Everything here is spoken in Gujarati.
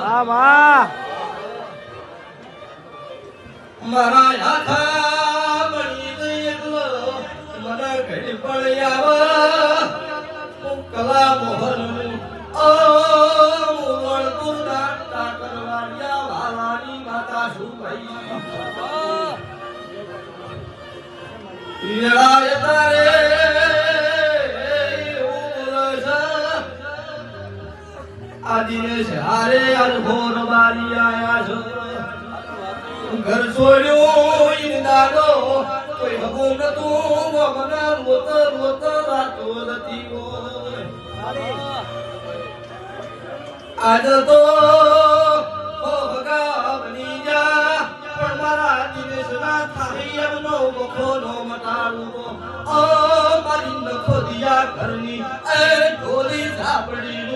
વાહ વાહ મારા હાથા બની ગઈ એટલો મને ઘડી પડી આવા કલા મોહન ઓ મોળપુર નાટા કરવાડિયા વાલાની માતા શું ભાઈ યળાય તારે આદિને હારે અલભોર બારી આયા છો ઘર છોડ્યો ઈંદાડો કોઈ હબો નતું મને રોત રોત રાતો નથી આજ તો ભગા બની જા પણ મારા દિનેશના થાળી એમનો વખો નો મટાડું ઓ મારી નખો દિયા ઘરની એ ઢોલી ઝાપડી